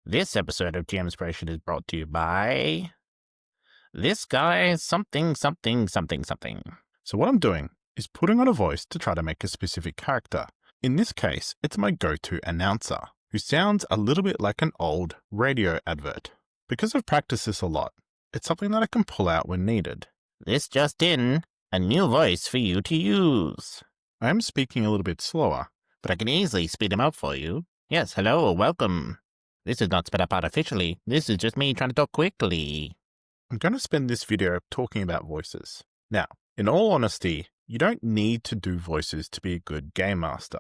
This episode of GMspiration is brought to you by this guy something. So what I'm doing is putting on a voice to try to make a specific character. In this case, it's my go-to announcer, who sounds a little bit like an old radio advert. Because I've practiced this a lot, it's something that I can pull out when needed. This just in, a new voice for you to use. I am speaking a little bit slower, but I can easily speed him up for you. Yes, hello, welcome. This is not sped up artificially. This is just me trying to talk quickly. I'm going to spend this video talking about voices. Now, in all honesty, you don't need to do voices to be a good game master.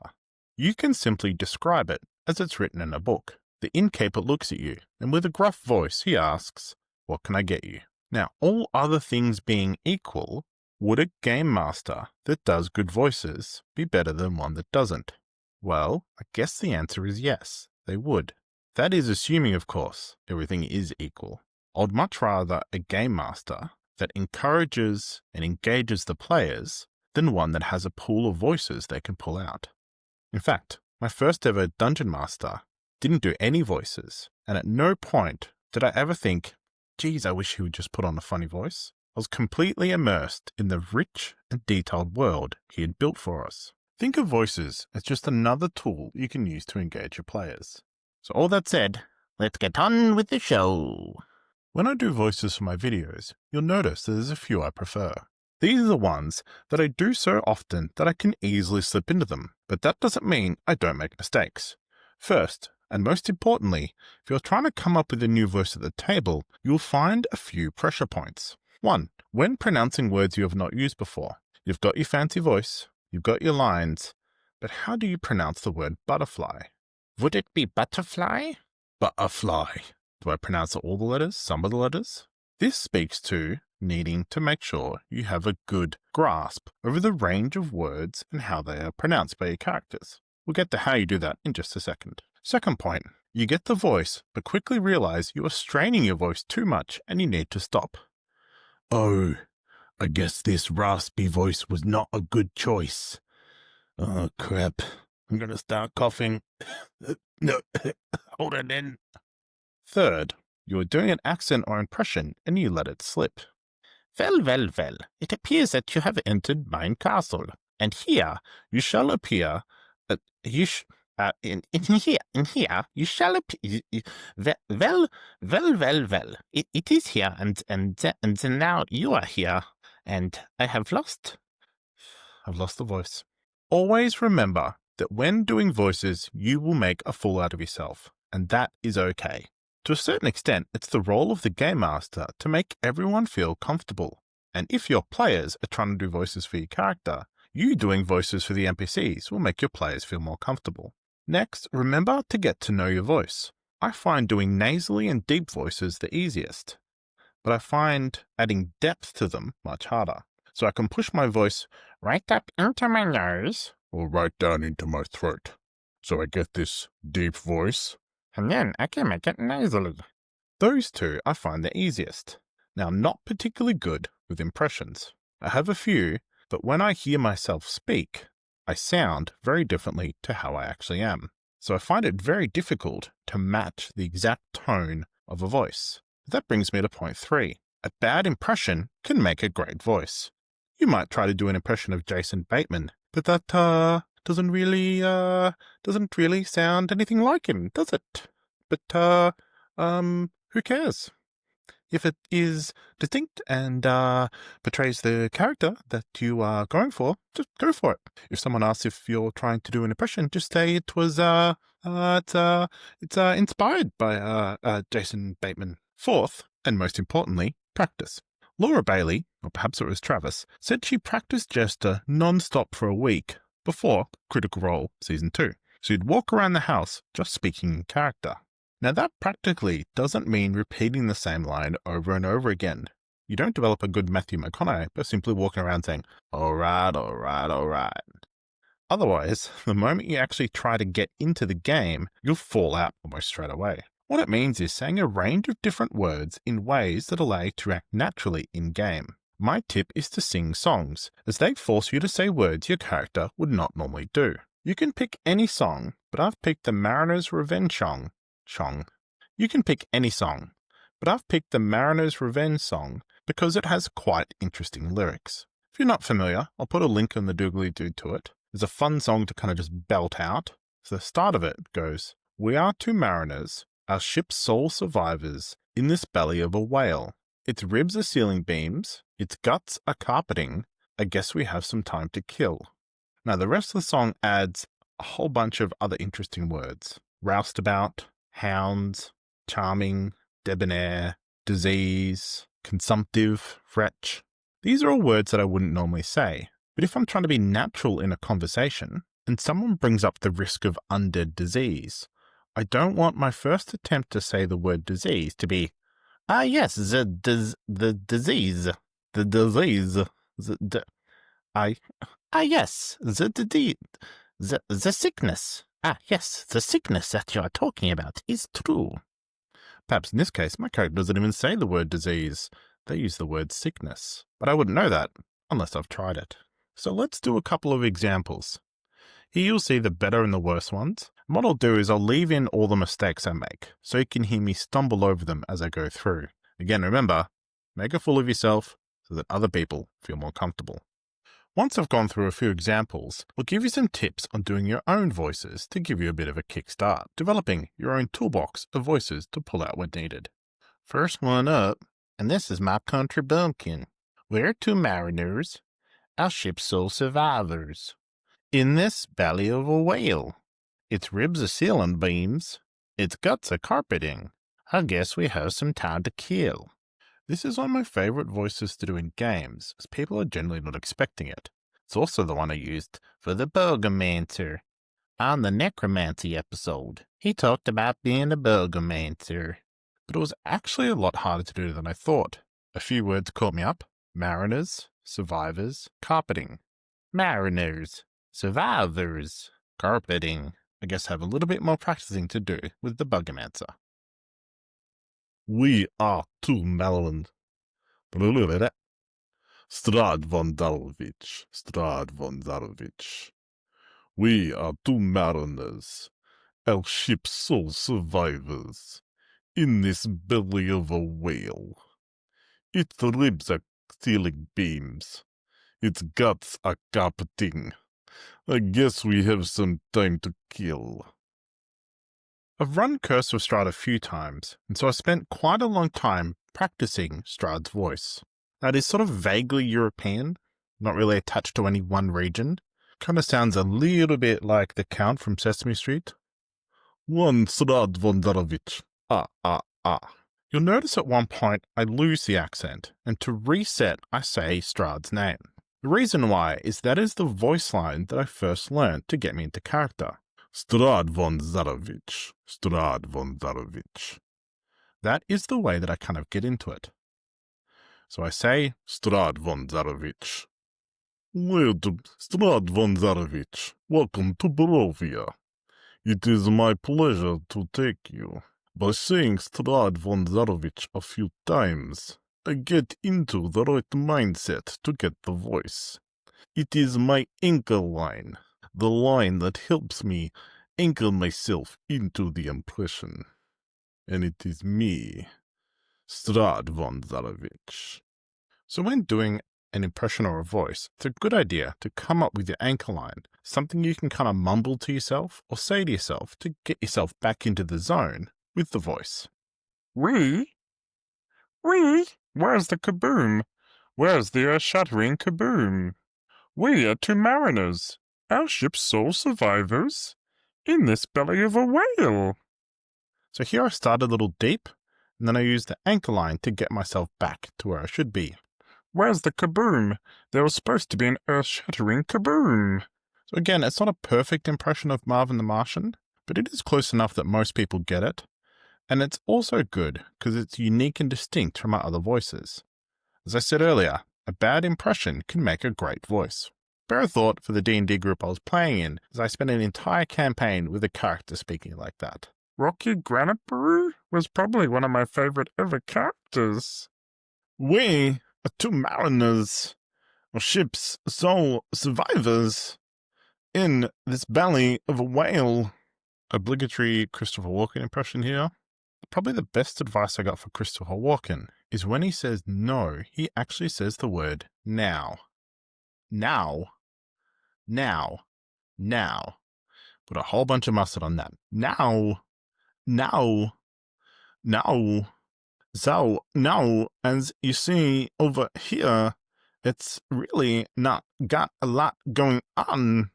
You can simply describe it as it's written in a book. The innkeeper looks at you, and with a gruff voice, he asks, "What can I get you?" Now, all other things being equal, would a game master that does good voices be better than one that doesn't? Well, I guess the answer is yes, they would. That is assuming, of course, everything is equal. I'd much rather a game master that encourages and engages the players than one that has a pool of voices they can pull out. In fact, my first ever dungeon master didn't do any voices, and at no point did I ever think, geez, I wish he would just put on a funny voice. I was completely immersed in the rich and detailed world he had built for us. Think of voices as just another tool you can use to engage your players. So all that said, let's get on with the show. When I do voices for my videos, you'll notice that there's a few I prefer. These are the ones that I do so often that I can easily slip into them, but that doesn't mean I don't make mistakes. First, and most importantly, if you're trying to come up with a new voice at the table, you'll find a few pressure points. 1. When pronouncing words you have not used before. You've got your fancy voice, you've got your lines, but how do you pronounce the word butterfly? Would it be butterfly? Butterfly. Do I pronounce all the letters, some of the letters? This speaks to needing to make sure you have a good grasp over the range of words and how they are pronounced by your characters. We'll get to how you do that in just a second. Second point, you get the voice, but quickly realize you are straining your voice too much and you need to stop. Oh, I guess this raspy voice was not a good choice. Oh, crap. I'm going to start coughing. No, hold it in. Third, you are doing an accent or impression and you let it slip. Well, it appears that you have entered mine castle, and here you shall appear, in here you shall appear, well, it is here, and now you are here, and I have lost. I've lost the voice. Always remember that when doing voices, you will make a fool out of yourself, and that is okay. To a certain extent, it's the role of the game master to make everyone feel comfortable. And if your players are trying to do voices for your character, you doing voices for the NPCs will make your players feel more comfortable. Next, remember to get to know your voice. I find doing nasally and deep voices the easiest, but I find adding depth to them much harder. So I can push my voice right up into my nose or right down into my throat. So I get this deep voice. And then I can make it nasally. Those two I find the easiest. Now, I'm not particularly good with impressions. I have a few, but when I hear myself speak, I sound very differently to how I actually am. So I find it very difficult to match the exact tone of a voice. That brings me to point 3. A bad impression can make a great voice. You might try to do an impression of Jason Bateman, but that doesn't really sound anything like him, does it? But who cares? If it is distinct and portrays the character that you are going for, just go for it. If someone asks if you're trying to do an impression, just say it was it's inspired by Jason Bateman. Fourth, and most importantly, practice. Laura Bailey, or perhaps it was Travis, said she practiced Jester non-stop for a week before Critical Role Season 2. So you'd walk around the house just speaking in character. Now that practically doesn't mean repeating the same line over and over again. You don't develop a good Matthew McConaughey by simply walking around saying, all right. Otherwise, the moment you actually try to get into the game, you'll fall out almost straight away. What it means is saying a range of different words in ways that allow you to act naturally in-game. My tip is to sing songs, as they force you to say words your character would not normally do. You can pick any song, but I've picked the Mariner's Revenge song. You can pick any song, but I've picked the Mariner's Revenge song because it has quite interesting lyrics. If you're not familiar, I'll put a link on the doogly-doo to it. It's a fun song to kind of just belt out. So the start of it goes, "We are two mariners, our ship's sole survivors, in this belly of a whale. Its ribs are ceiling beams, its guts are carpeting. I guess we have some time to kill." Now the rest of the song adds a whole bunch of other interesting words. Roustabout, hounds, charming, debonair, disease, consumptive, wretch. These are all words that I wouldn't normally say, but if I'm trying to be natural in a conversation and someone brings up the risk of undead disease, I don't want my first attempt to say the word disease to be, yes, the disease, yes, the sickness. Yes, the sickness that you are talking about is true. Perhaps in this case, my character doesn't even say the word disease. They use the word sickness. But I wouldn't know that unless I've tried it. So let's do a couple of examples. Here you'll see the better and the worse ones. And what I'll do is I'll leave in all the mistakes I make, so you can hear me stumble over them as I go through. Again, remember, make a fool of yourself so that other people feel more comfortable. Once I've gone through a few examples, I'll give you some tips on doing your own voices to give you a bit of a kickstart, developing your own toolbox of voices to pull out when needed. First one up, and this is my country bumpkin. We're two mariners, our ship's sole survivors, in this belly of a whale. Its ribs are ceiling beams, its guts are carpeting. I guess we have some time to kill. This is one of my favorite voices to do in games, as people are generally not expecting it. It's also the one I used for the Burgomancer. On the Necromancy episode, he talked about being a Burgomancer. But it was actually a lot harder to do than I thought. A few words caught me up. Mariners, survivors, carpeting. Mariners, survivors, carpeting. I guess I have a little bit more practicing to do with the Burgomancer. We are two Maryland. Strad von Darovich, Strad von Darovich. We are two mariners, our ship's sole survivors, in this belly of a whale. Its ribs are ceiling beams, its guts are carpeting. I guess we have some time to kill. I've run Curse of Strahd a few times, and so I spent quite a long time practicing Strahd's voice. That is sort of vaguely European, not really attached to any one region. Kind of sounds a little bit like the Count from Sesame Street. One Strad von Darovich. You'll notice at one point I lose the accent, and to reset I say Strahd's name. The reason why is that is the voice line that I first learned to get me into character. Strad von Zarovich, Strad von Zarovich. That is the way that I kind of get into it. So I say, Strad von Zarovich. Strad von Zarovich, welcome to Barovia. It is my pleasure to take you. By saying Strad von Zarovich a few times, I get into the right mindset to get the voice. It is my anchor line, the line that helps me anchor myself into the impression. And it is me, Strad von Zarovich. So when doing an impression or a voice, it's a good idea to come up with your anchor line, something you can kind of mumble to yourself or say to yourself to get yourself back into the zone with the voice. We? Where's the kaboom? Where's the earth-shattering kaboom? We are two mariners, our ship's sole survivors, in this belly of a whale. So here I start a little deep, and then I use the anchor line to get myself back to where I should be. Where's the kaboom? There was supposed to be an earth-shattering kaboom. So again, it's not a perfect impression of Marvin the Martian, but it is close enough that most people get it. And it's also good because it's unique and distinct from our other voices. As I said earlier, a bad impression can make a great voice. Bear a thought for the D&D group I was playing in, as I spent an entire campaign with a character speaking like that. Rocky Granite Brew was probably one of my favorite ever characters. We are two mariners, our ship's sole survivors, in this belly of a whale. Obligatory Christopher Walken impression here. probably the best advice I got for Christopher Walken is when he says no, he actually says the word now. Now. Now. Now. Put a whole bunch of mustard on that. Now. Now. Now. So, now, as you see over here, it's really not got a lot going on.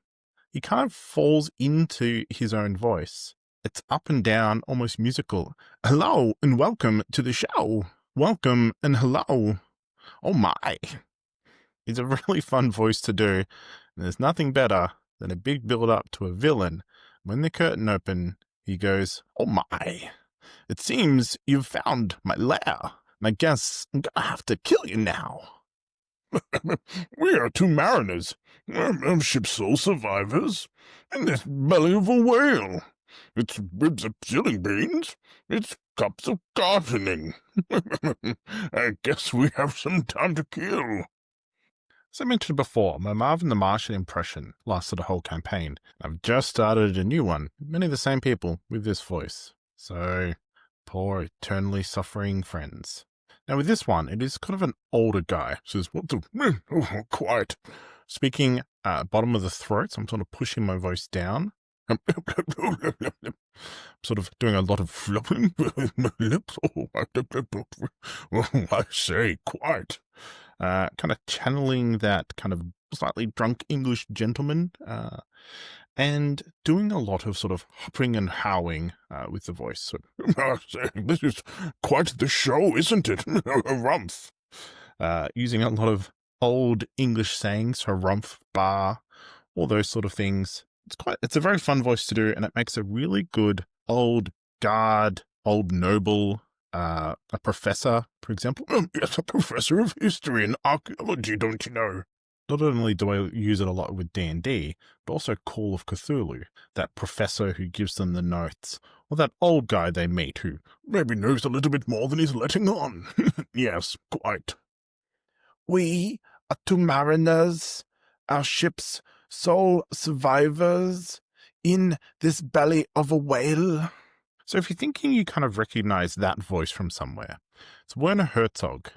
He kind of falls into his own voice. It's up and down, almost musical. Hello and welcome to the show. Welcome and hello. Oh my. It's a really fun voice to do. And there's nothing better than a big build up to a villain. When the curtain opens, he goes, oh my. It seems you've found my lair, and I guess I'm gonna have to kill you now. We are two mariners, ship's sole survivors, in this belly of a whale. It's ribs of peeling beans, it's cups of gardening. I guess we have some time to kill. As I mentioned before, my Marvin the Martian impression lasted a whole campaign. I've just started a new one, many of the same people with this voice. So, poor eternally suffering friends. Now with this one, it is kind of an older guy. Says, what the... Oh, quiet. Speaking bottom of the throat, so I'm sort of pushing my voice down. I'm sort of doing a lot of flopping with my lips. Oh, I say, quiet. Kind of channeling that kind of slightly drunk English gentleman, and doing a lot of sort of hopping and howling with the voice. So, I say, this is quite the show, isn't it? Rumph. Using a lot of old English sayings, so rumph, bar, all those sort of things. It's a very fun voice to do, and it makes a really good old guard, old noble, a professor, for example. Yes, a professor of history and archaeology, don't you know? Not only do I use it a lot with D&D, but also Call of Cthulhu, that professor who gives them the notes, or that old guy they meet who maybe knows a little bit more than he's letting on. Yes, quite. We are two mariners, our ship's sole survivors, in this belly of a whale. So if you're thinking you kind of recognize that voice from somewhere, it's Werner Herzog.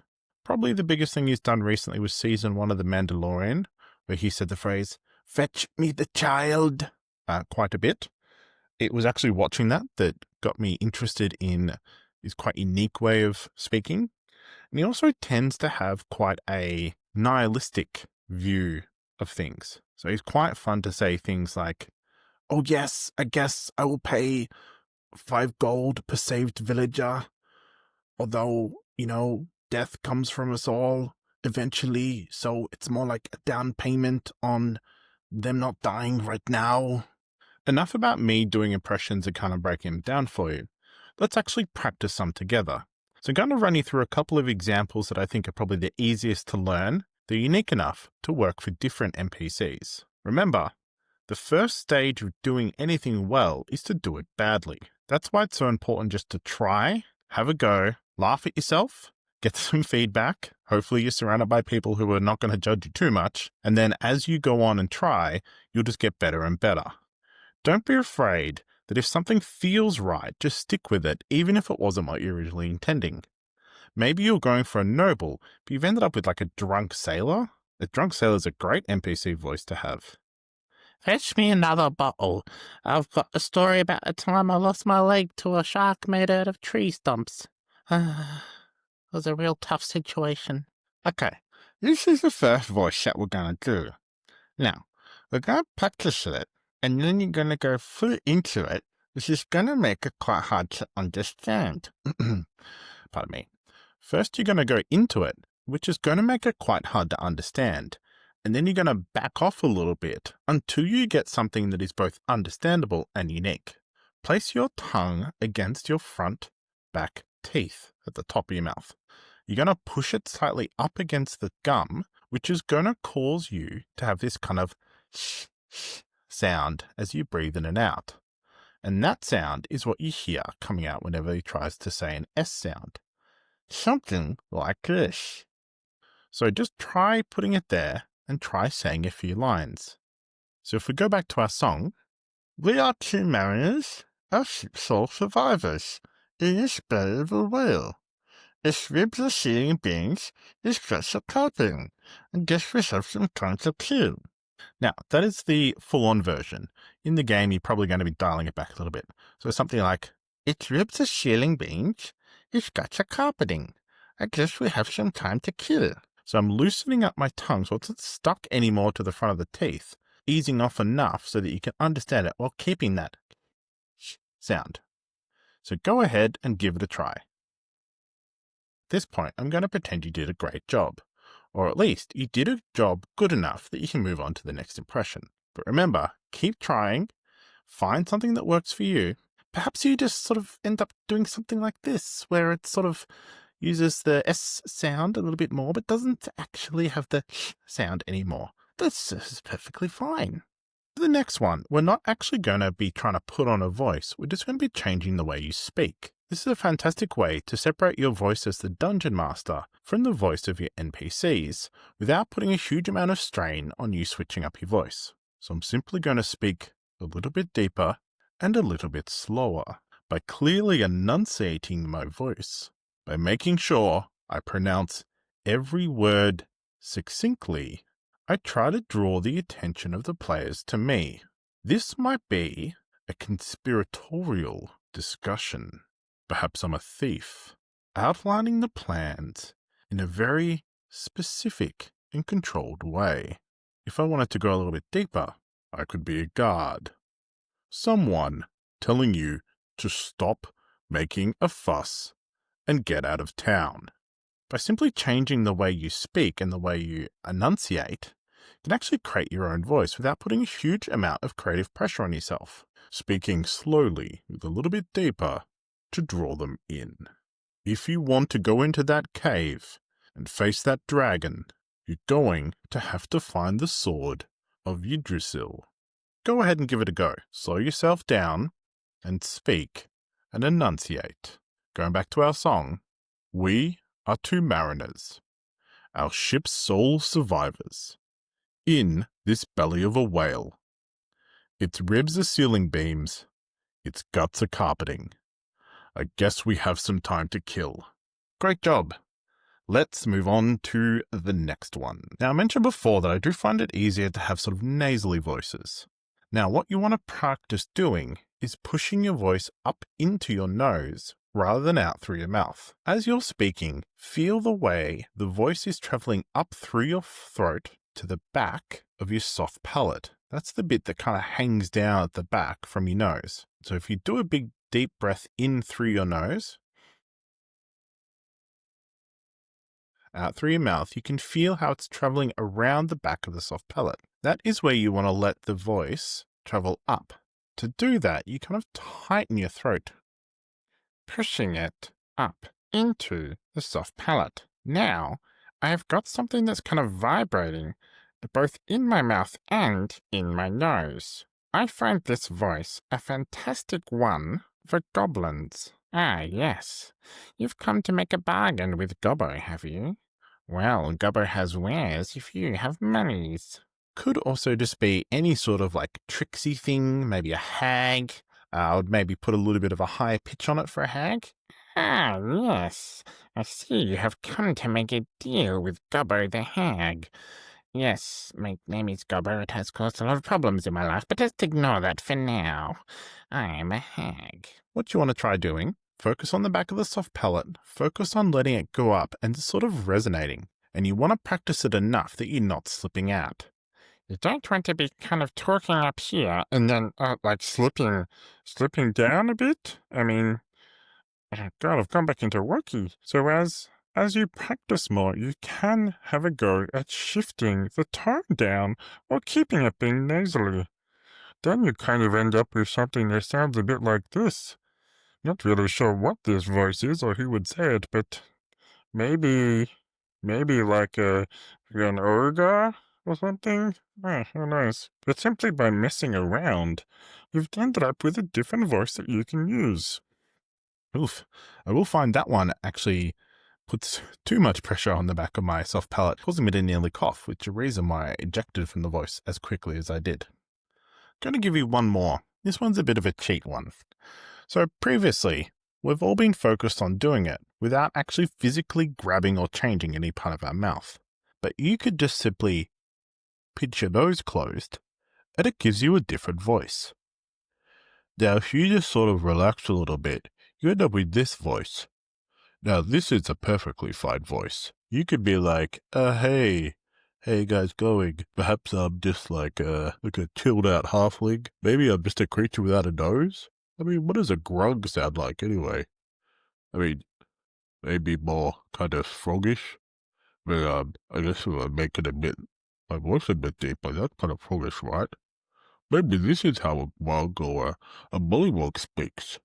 Probably the biggest thing he's done recently was season 1 of The Mandalorian, where he said the phrase, fetch me the child, quite a bit. It was actually watching that got me interested in his quite unique way of speaking. And he also tends to have quite a nihilistic view of things. So he's quite fun to say things like, oh yes, I guess I will pay 5 gold per saved villager. Although, death comes from us all eventually, so it's more like a down payment on them not dying right now. Enough about me doing impressions and kind of breaking them down for you. Let's actually practice some together. So I'm going to run you through a couple of examples that I think are probably the easiest to learn. They're unique enough to work for different NPCs. Remember, the first stage of doing anything well is to do it badly. That's why it's so important just to try, have a go, laugh at yourself, get some feedback. Hopefully you're surrounded by people who are not going to judge you too much. And then as you go on and try, you'll just get better and better. Don't be afraid that if something feels right, just stick with it, even if it wasn't what you're originally intending. Maybe you're going for a noble, but you've ended up with like a drunk sailor. A drunk sailor is a great NPC voice to have. Fetch me another bottle. I've got a story about a time I lost my leg to a shark made out of tree stumps. It was a real tough situation. Okay, this is the first voice that we're going to do. Now, we're going to practice it, and then you're going to go full into it, which is going to make it quite hard to understand. Pardon me. First, you're going to go into it, which is going to make it quite hard to understand. And then you're going to back off a little bit until you get something that is both understandable and unique. Place your tongue against your front, back teeth at the top of your mouth. You're going to push it slightly up against the gum, which is going to cause you to have this kind of sound as you breathe in and out. And that sound is what you hear coming out whenever he tries to say an S sound. Something like this. So just try putting it there and try saying a few lines. So if we go back to our song, we are two mariners, our ship's sole survivors, in this belly of a whale. Its ribs are sealing beans, its guts are carping. I guess we have some time to kill. Now, that is the full-on version. In the game, you're probably going to be dialing it back a little bit. So something like, its ribs are sealing beans, its guts are carpeting. I guess we have some time to kill. So I'm loosening up my tongue so it's not stuck anymore to the front of the teeth, easing off enough so that you can understand it while keeping that sound. So go ahead and give it a try. At this point, I'm going to pretend you did a great job. Or at least you did a job good enough that you can move on to the next impression. But remember, keep trying, find something that works for you. Perhaps you just sort of end up doing something like this, where it sort of uses the S sound a little bit more, but doesn't actually have the sound anymore. This is perfectly fine. For the next one, we're not actually going to be trying to put on a voice. We're just going to be changing the way you speak. This is a fantastic way to separate your voice as the dungeon master from the voice of your NPCs without putting a huge amount of strain on you switching up your voice. So I'm simply going to speak a little bit deeper and a little bit slower by clearly enunciating my voice, by making sure I pronounce every word succinctly. I try to draw the attention of the players to me. This might be a conspiratorial discussion. Perhaps I'm a thief, outlining the plans in a very specific and controlled way. If I wanted to go a little bit deeper, I could be a guard. Someone telling you to stop making a fuss and get out of town. By simply changing the way you speak and the way you enunciate, you can actually create your own voice without putting a huge amount of creative pressure on yourself. Speaking slowly with a little bit deeper to draw them in. If you want to go into that cave and face that dragon, you're going to have to find the sword of Yggdrasil. Go ahead and give it a go. Slow yourself down and speak and enunciate. Going back to our song, we are two mariners, our ship's sole survivors, in this belly of a whale. Its ribs are ceiling beams, its guts are carpeting. I guess we have some time to kill. Great job. Let's move on to the next one. Now, I mentioned before that I do find it easier to have sort of nasally voices. Now, what you want to practice doing is pushing your voice up into your nose rather than out through your mouth. As you're speaking, feel the way the voice is traveling up through your throat to the back of your soft palate. That's the bit that kind of hangs down at the back from your nose. So if you do a big deep breath in through your nose, out through your mouth, you can feel how it's traveling around the back of the soft palate. That is where you want to let the voice travel up. To do that, you kind of tighten your throat, pushing it up into the soft palate. Now, I've got something that's kind of vibrating both in my mouth and in my nose. I find this voice a fantastic one for goblins. Ah, yes. You've come to make a bargain with Gobbo, have you? Well, Gobbo has wares if you have monies. Could also just be any sort of like tricksy thing, maybe a hag. I would maybe put a little bit of a higher pitch on it for a hag. Ah, yes. I see you have come to make a deal with Gobbo the hag. Yes, my name is Gobbo. It has caused a lot of problems in my life, but just ignore that for now. I am a hag. What you want to try doing, focus on the back of the soft palate, focus on letting it go up and sort of resonating. And you want to practice it enough that you're not slipping out. You don't want to be kind of talking up here and then like slipping down a bit. I mean, God, I've gone back into Wookiee. So as you practice more, you can have a go at shifting the tone down or keeping it being nasally. Then you kind of end up with something that sounds a bit like this. Not really sure what this voice is or who would say it, but maybe like an ogre or something? Who knows? But simply by messing around, you've ended up with a different voice that you can use. Oof. I will find that one actually puts too much pressure on the back of my soft palate, causing me to nearly cough, which is a reason why I ejected from the voice as quickly as I did. I'm going to give you one more. This one's a bit of a cheat one. So previously, We've all been focused on doing it without actually physically grabbing or changing any part of our mouth. But you could just simply pinch your nose closed, and it gives you a different voice. Now, if you just sort of relax a little bit, you end up with this voice. Now, this is a perfectly fine voice. You could be like, hey you guys going? Perhaps I'm just like a chilled out halfling. Maybe I'm just a creature without a nose. I mean, what does a grung sound like anyway? I mean, maybe more kind of froggish. But I guess if I make it a bit, my voice a bit deeper, that's kind of froggish, right? Maybe this is how a grung or a bullywog speaks.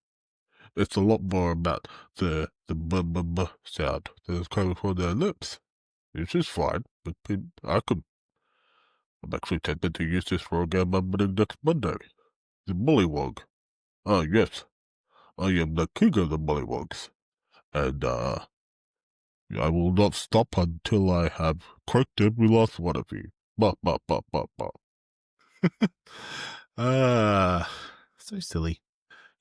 It's a lot more about the b sound that is coming from their lips. This is fine, but I'm actually tempted to use this for a game I'm running next Monday. The bullywog. Ah, yes. I am the king of the bullywogs. And, I will not stop until I have cracked every last one of you. Bah, bah, bah, bah, bah. So silly.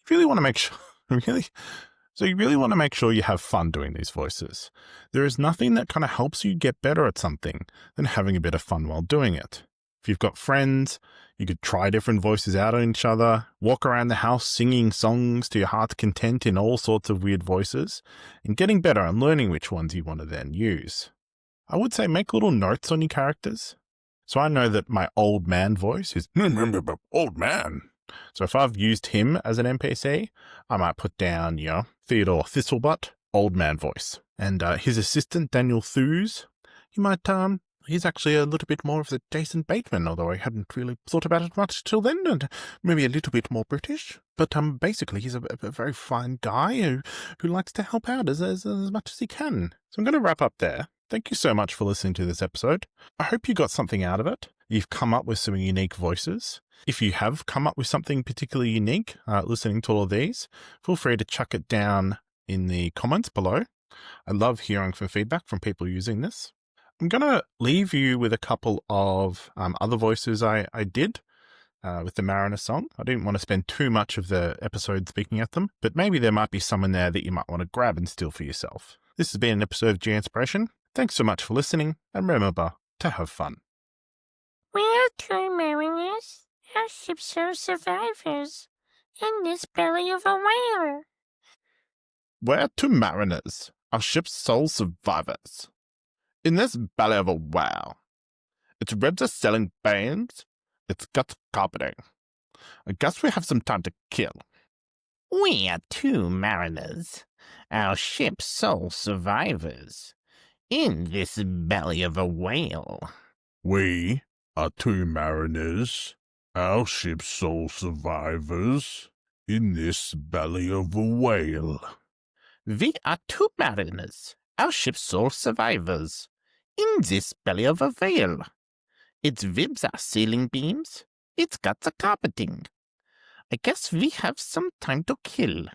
You really want to make sure, you really want to make sure you have fun doing these voices. There is nothing that kind of helps you get better at something than having a bit of fun while doing it. If you've got friends, you could try different voices out on each other, walk around the house singing songs to your heart's content in all sorts of weird voices, and getting better and learning which ones you want to then use. I would say make little notes on your characters. So I know that my old man voice is old man. So if I've used him as an NPC, I might put down, Theodore Thistlebutt, old man voice. And his assistant, Daniel Thews, he's actually a little bit more of the Jason Bateman, although I hadn't really thought about it much till then, and maybe a little bit more British. But basically, he's a very fine guy who likes to help out as much as he can. So I'm going to wrap up there. Thank you so much for listening to this episode. I hope you got something out of it. You've come up with some unique voices. If you have come up with something particularly unique listening to all of these, feel free to chuck it down in the comments below. I love hearing from feedback from people using this. I'm going to leave you with a couple of other voices I did with the Mariner song. I didn't want to spend too much of the episode speaking at them, but maybe there might be some in there that you might want to grab and steal for yourself. This has been an episode of GMspiration. Thanks so much for listening, and remember to have fun. We are two mariners, our ships are survivors, in this belly of a whale. We're two mariners, our ship's sole survivors. In this belly of a whale. Its ribs are selling beams, its guts carpeting. I guess we have some time to kill. We are two mariners, our ship's sole survivors, in this belly of a whale. We are two mariners, our ship's sole survivors, in this belly of a whale. We are two mariners, our ship's sole survivors, in this belly of a whale. Its ribs are ceiling beams, its guts are carpeting. I guess we have some time to kill.